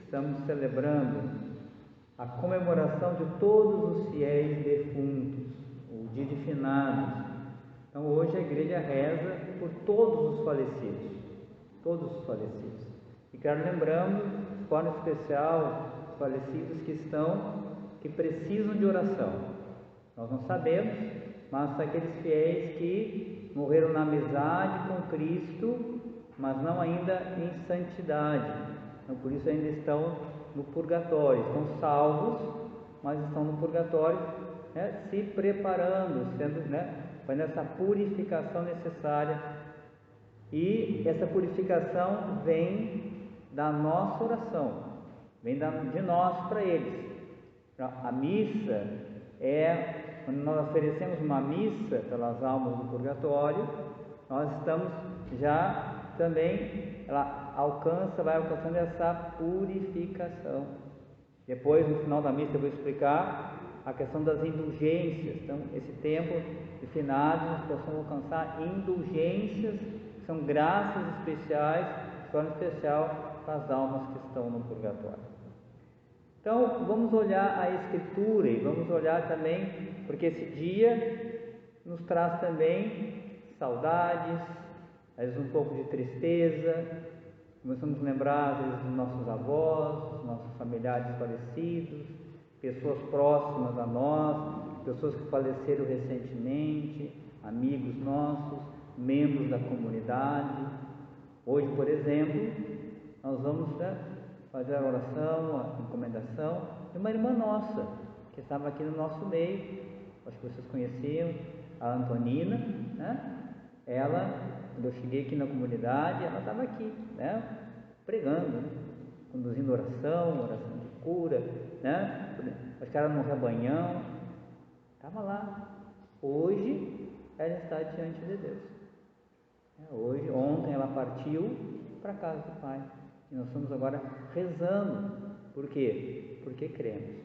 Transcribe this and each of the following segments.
estamos celebrando a comemoração de todos os fiéis defuntos, o dia de finados. Então hoje a igreja reza por todos os falecidos, E quero lembrando, de forma especial, os falecidos que precisam de oração. Nós não sabemos, mas aqueles fiéis que morreram na amizade com Cristo, mas não ainda em santidade. Então, por isso ainda estão no purgatório, estão salvos, mas estão no purgatório, se preparando, fazendo essa purificação necessária. E essa purificação vem da nossa oração, vem de nós para eles. A missa quando nós oferecemos uma missa pelas almas do purgatório, nós estamos já também, vai alcançando essa purificação. Depois, no final da missa, eu vou explicar a questão das indulgências. Então, esse tempo de finados, nós possamos alcançar indulgências, que são graças especiais, de forma especial, para as almas que estão no purgatório. Então, vamos olhar a Escritura e vamos olhar também, porque esse dia nos traz também saudades, às vezes um pouco de tristeza. Começamos a lembrar, às vezes, dos nossos avós, dos nossos familiares falecidos, pessoas próximas a nós, pessoas que faleceram recentemente, amigos nossos, membros da comunidade. Hoje, por exemplo, nós vamos fazer a oração, a encomendação de uma irmã nossa, que estava aqui no nosso meio, acho que vocês conheciam, a Antonina, Ela, quando eu cheguei aqui na comunidade, ela estava aqui, pregando, conduzindo oração de cura, acho que era no rebanhão, estava lá. Hoje, ela está diante de Deus. Ontem ela partiu para a casa do Pai. E nós estamos agora rezando. Por quê? Porque cremos.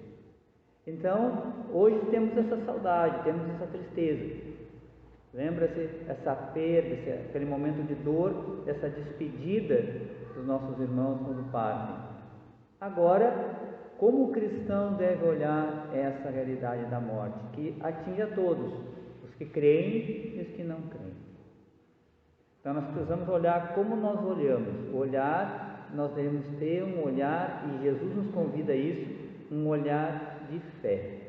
Então, hoje temos essa saudade, temos essa tristeza. Lembra-se essa perda, aquele momento de dor, dessa despedida dos nossos irmãos quando partem. Agora, como o cristão deve olhar essa realidade da morte, que atinge a todos, os que creem e os que não creem? Então, nós precisamos olhar como nós olhamos. Nós devemos ter um olhar, e Jesus nos convida a isso, um olhar de fé.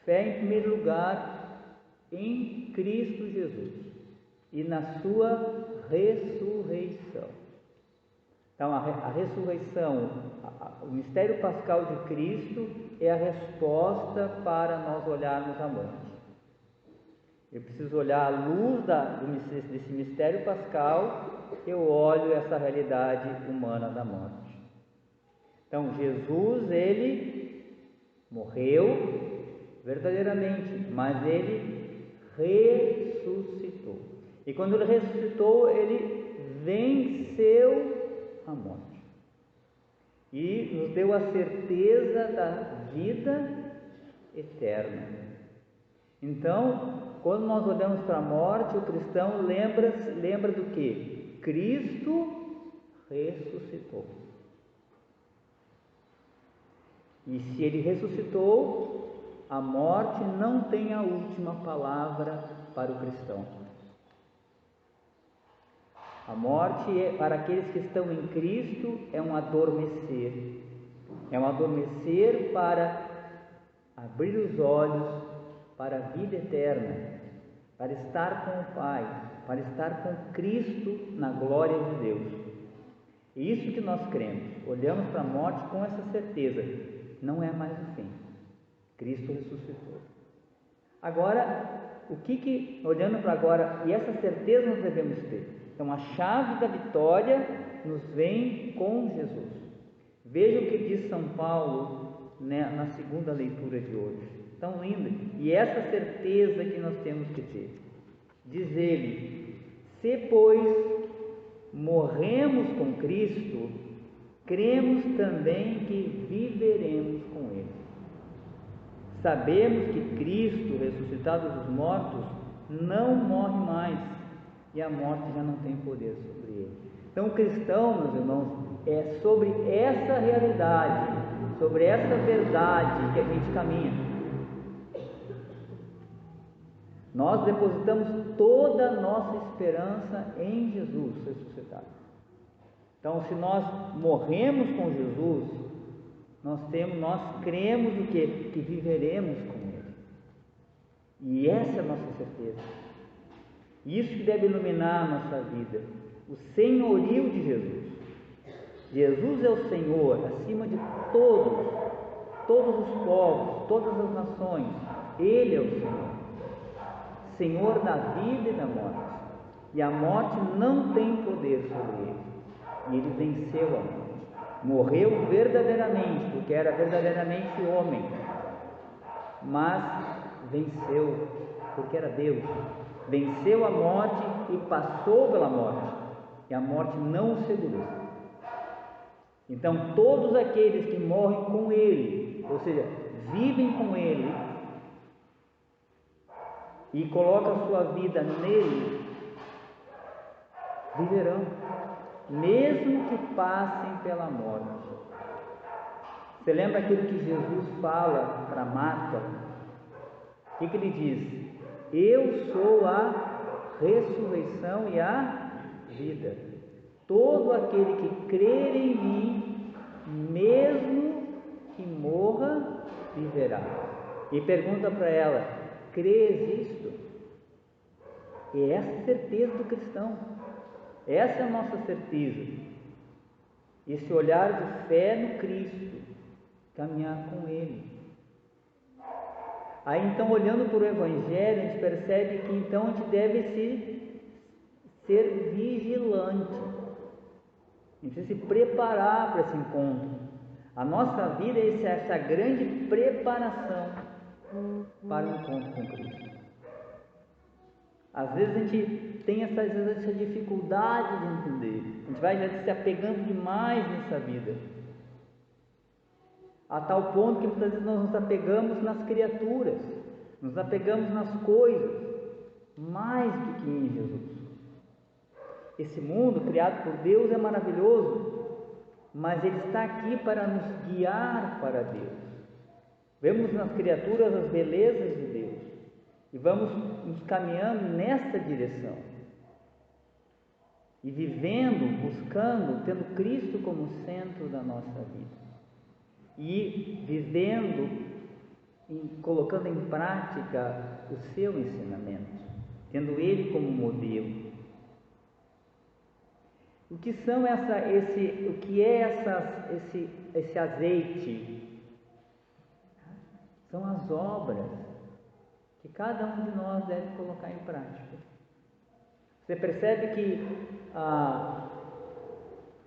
Fé, em primeiro lugar, em Cristo Jesus e na sua ressurreição. Então, a ressurreição, o mistério pascal de Cristo é a resposta para nós olharmos a morte. Eu preciso olhar à luz desse mistério pascal, eu olho essa realidade humana da morte. Então, Jesus, ele morreu verdadeiramente, mas ele ressuscitou. E quando ele ressuscitou, ele venceu a morte. E nos deu a certeza da vida eterna. Então, quando nós olhamos para a morte, o cristão lembra do que? Cristo ressuscitou. E se ele ressuscitou, a morte não tem a última palavra para o cristão. A morte, para aqueles que estão em Cristo, é um adormecer. É um adormecer para abrir os olhos para a vida eterna, para estar com o Pai, para estar com Cristo na glória de Deus. E isso que nós cremos, olhamos para a morte com essa certeza, não é mais o fim, Cristo ressuscitou. Agora, olhando para agora, e essa certeza nós devemos ter. Então, a chave da vitória nos vem com Jesus. Veja o que diz São Paulo, na segunda leitura de hoje. Tão linda. E essa certeza que nós temos que ter. Diz ele: se, pois, morremos com Cristo, cremos também que viveremos com Ele. Sabemos que Cristo, ressuscitado dos mortos, não morre mais, e a morte já não tem poder sobre ele. Então, o cristão, meus irmãos, É sobre essa realidade, sobre essa verdade que a gente caminha. Nós depositamos toda a nossa esperança em Jesus ressuscitado. Então, se nós morremos com Jesus, nós cremos o quê? Que viveremos com Ele. E essa é a nossa certeza. Isso que deve iluminar a nossa vida, o senhorio de Jesus. Jesus é o Senhor acima de todos os povos, todas as nações. Ele é o Senhor, Senhor da vida e da morte. E a morte não tem poder sobre ele. E ele venceu a morte. Morreu verdadeiramente, porque era verdadeiramente homem, mas venceu, porque era Deus. Venceu a morte e passou pela morte, e a morte não o segurou. Então, todos aqueles que morrem com Ele, ou seja, vivem com Ele e colocam a sua vida nele, viverão, mesmo que passem pela morte. Você lembra aquilo que Jesus fala para Marta? O que ele diz? Eu sou a ressurreição e a vida. Todo aquele que crer em mim, mesmo que morra, viverá. E pergunta para ela: crês isto? É essa a certeza do cristão. Essa é a nossa certeza. Esse olhar de fé no Cristo, caminhar com Ele. Aí então, olhando para o Evangelho, a gente percebe que então a gente deve ser vigilante. A gente precisa se preparar para esse encontro. A nossa vida é essa grande preparação para o encontro com Cristo. Às vezes a gente tem essa dificuldade de entender. A gente vai se apegando demais nessa vida, a tal ponto que muitas vezes nós nos apegamos nas criaturas, nos apegamos nas coisas, mais do que em Jesus. Esse mundo criado por Deus é maravilhoso, mas ele está aqui para nos guiar para Deus. Vemos nas criaturas as belezas de Deus e vamos nos caminhando nessa direção e vivendo, buscando, tendo Cristo como centro da nossa vida e vivendo, colocando em prática o seu ensinamento, tendo Ele como modelo. O que são esse azeite? São as obras que cada um de nós deve colocar em prática. Você percebe que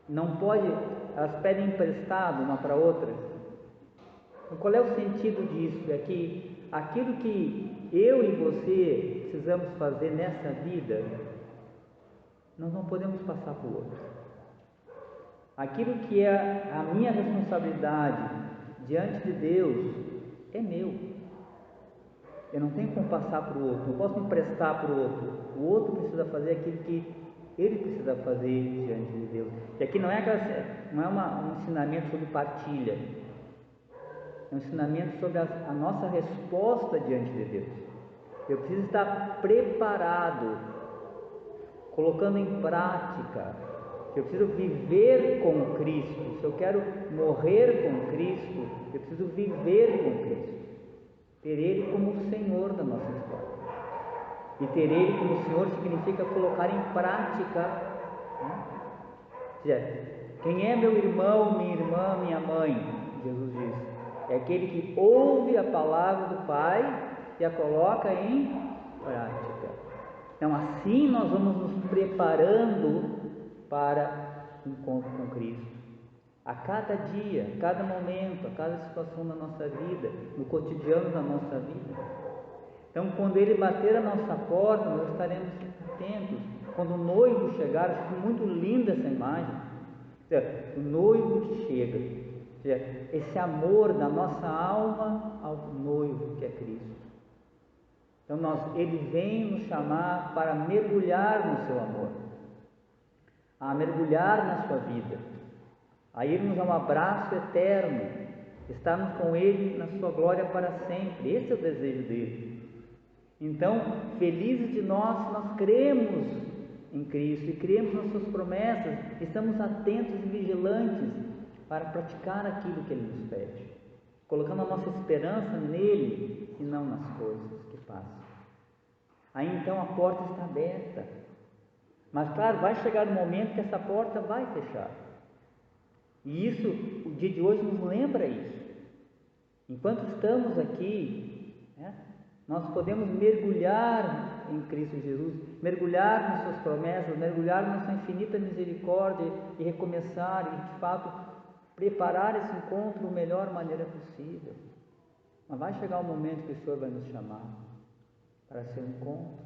não pode, elas pedem emprestado uma para outra. Qual é o sentido disso? É que aquilo que eu e você precisamos fazer nessa vida, nós não podemos passar para o outro. Aquilo que é a minha responsabilidade diante de Deus é meu. Eu não tenho como passar para o outro, não posso emprestar para o outro. O outro precisa fazer aquilo que ele precisa fazer diante de Deus. E aqui não é um ensinamento sobre partilha, é um ensinamento sobre a nossa resposta diante de Deus. Eu preciso estar preparado, colocando em prática. Eu preciso viver com Cristo. Se eu quero morrer com Cristo, eu preciso viver com Cristo. Ter Ele como o Senhor da nossa história. E ter Ele como Senhor significa colocar em prática, né? Quem é meu irmão, minha irmã, minha mãe? Jesus diz: é aquele que ouve a palavra do Pai e a coloca em prática. Então, assim nós vamos nos preparando para o encontro com Cristo. A cada dia, a cada momento, a cada situação da nossa vida, no cotidiano da nossa vida. Então, quando Ele bater a nossa porta, nós estaremos atentos. Quando o noivo chegar, acho muito linda essa imagem. O noivo que chega, esse amor da nossa alma ao noivo que é Cristo. Então, Ele vem nos chamar para mergulhar no seu amor, a mergulhar na sua vida, a irmos a um abraço eterno, estarmos com Ele na sua glória para sempre. Esse é o desejo dele. Então, felizes de nós, se nós cremos em Cristo e cremos nas suas promessas, estamos atentos e vigilantes para praticar aquilo que Ele nos pede, colocando a nossa esperança nele e não nas coisas que passam. Aí então a porta está aberta, mas claro, vai chegar um momento que essa porta vai fechar, e isso, o dia de hoje nos lembra isso. Enquanto estamos aqui, nós podemos mergulhar em Cristo Jesus, mergulhar nas suas promessas, mergulhar na sua infinita misericórdia e recomeçar e de fato preparar esse encontro da melhor maneira possível. Mas vai chegar um momento que o Senhor vai nos chamar para seu encontro.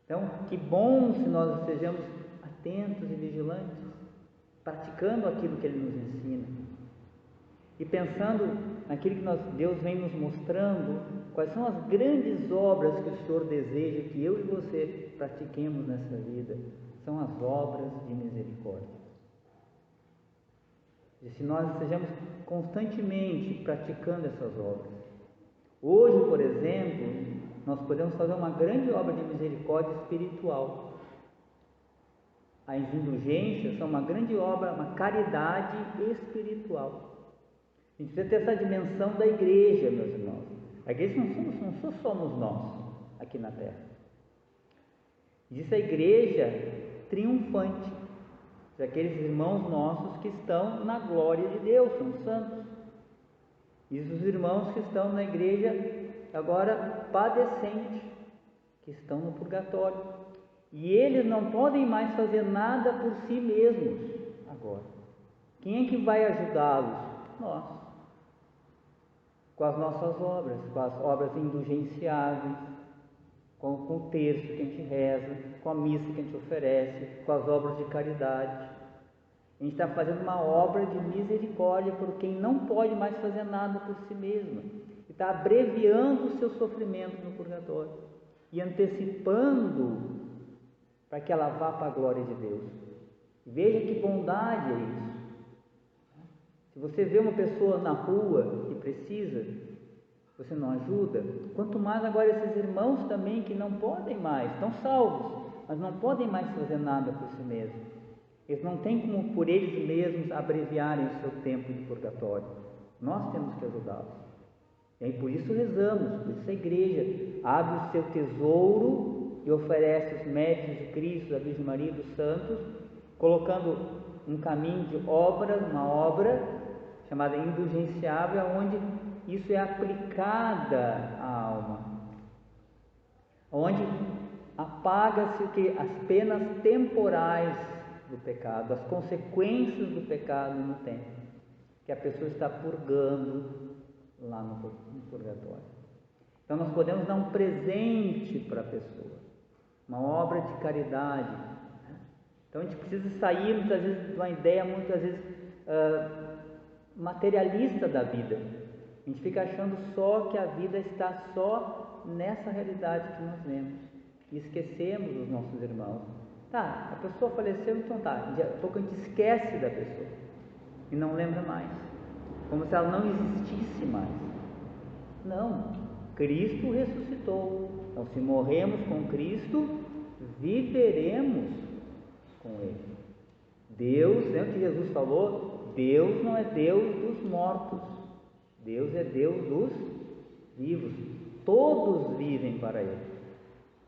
Então, que bom se nós estejamos atentos e vigilantes, praticando aquilo que Ele nos ensina e pensando naquilo que Deus vem nos mostrando, quais são as grandes obras que o Senhor deseja que eu e você pratiquemos nessa vida. São as obras de misericórdia. E se nós estejamos constantemente praticando essas obras. Hoje, por exemplo, nós podemos fazer uma grande obra de misericórdia espiritual. As indulgências são uma grande obra, uma caridade espiritual. A gente precisa ter essa dimensão da igreja, meus irmãos. A igreja não só somos nós aqui na terra. Existe a igreja triunfante, daqueles irmãos nossos que estão na glória de Deus, são santos. E os irmãos que estão na igreja agora padecente, que estão no purgatório. E eles não podem mais fazer nada por si mesmos agora. Quem é que vai ajudá-los? Nós. Com as nossas obras, com as obras indulgenciáveis, com o terço que a gente reza, com a missa que a gente oferece, com as obras de caridade. A gente está fazendo uma obra de misericórdia por quem não pode mais fazer nada por si mesmo. E está abreviando o seu sofrimento no purgatório e antecipando para que ela vá para a glória de Deus. Veja que bondade é isso. Se você vê uma pessoa na rua que precisa, você não ajuda, quanto mais agora esses irmãos também que não podem mais, estão salvos, mas não podem mais fazer nada por si mesmos. Eles não têm como por eles mesmos abreviarem o seu tempo de purgatório. Nós temos que ajudá-los. E aí por isso rezamos, por isso a igreja abre o seu tesouro e oferece os méritos de Cristo, da Virgem Maria e dos santos, colocando um caminho de obras, uma obra chamada indulgenciável, onde isso é aplicada à alma, onde apaga-se as penas temporais do pecado, as consequências do pecado no tempo, que a pessoa está purgando lá no purgatório. Então nós podemos dar um presente para a pessoa, uma obra de caridade. Então a gente precisa sair muitas vezes de uma ideia muitas vezes materialista da vida. A gente fica achando só que a vida está só nessa realidade que nós vemos e esquecemos dos nossos irmãos. Tá, a pessoa faleceu, então tá, a pouco a gente esquece da pessoa e não lembra mais, como se ela não existisse mais. Não, Cristo ressuscitou. Então, se morremos com Cristo, viveremos com Ele. Deus, lembra que Jesus falou? Deus não é Deus dos mortos, Deus é Deus dos vivos. Todos vivem para Ele,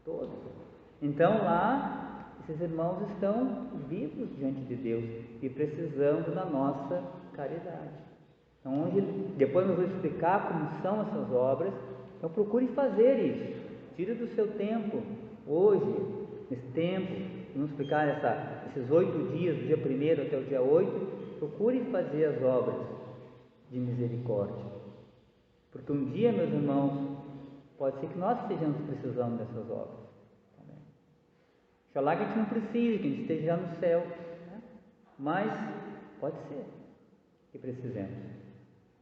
todos. Então lá, esses irmãos estão vivos diante de Deus e precisando da nossa caridade. Então, depois eu vou explicar como são essas obras. Então procure fazer isso. Tire do seu tempo, hoje, nesse tempo, vamos explicar esses 8 dias, do dia 1º até o dia 8, procure fazer as obras de misericórdia. Porque um dia, meus irmãos, pode ser que nós estejamos precisando dessas obras. Oxalá que a gente não precise, que a gente esteja já no céu, né? Mas pode ser que precisemos.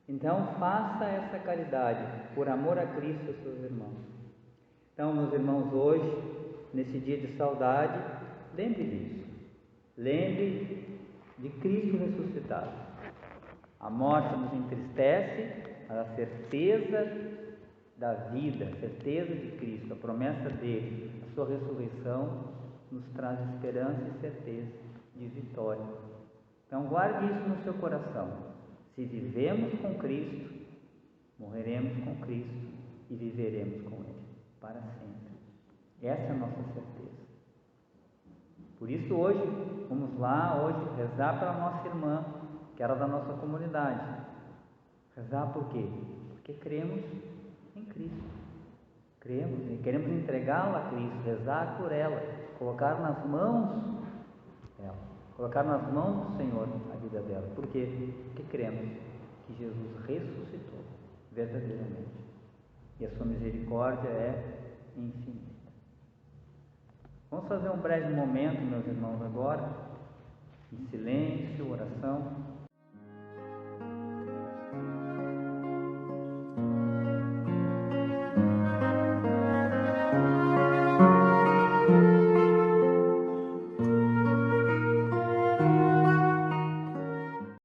Então faça essa caridade por amor a Cristo e aos seus irmãos. Então, meus irmãos, hoje, nesse dia de saudade, lembre disso. Lembre de Cristo ressuscitado. A morte nos entristece, mas a certeza da vida, a certeza de Cristo, a promessa dele, a sua ressurreição, nos traz esperança e certeza de vitória. Então guarde isso no seu coração. Se vivemos com Cristo, morreremos com Cristo e viveremos com Ele para sempre. Essa é a nossa certeza. Por isso hoje, vamos lá hoje rezar pela nossa irmã, que era da nossa comunidade. Rezar por quê? Porque cremos em Cristo. Cremos e queremos entregá-la a Cristo, rezar por ela, colocar nas mãos dela, colocar nas mãos do Senhor a vida dela. Por quê? Porque cremos que Jesus ressuscitou verdadeiramente. E a sua misericórdia é infinita. Vamos fazer um breve momento, meus irmãos, agora, em silêncio, oração.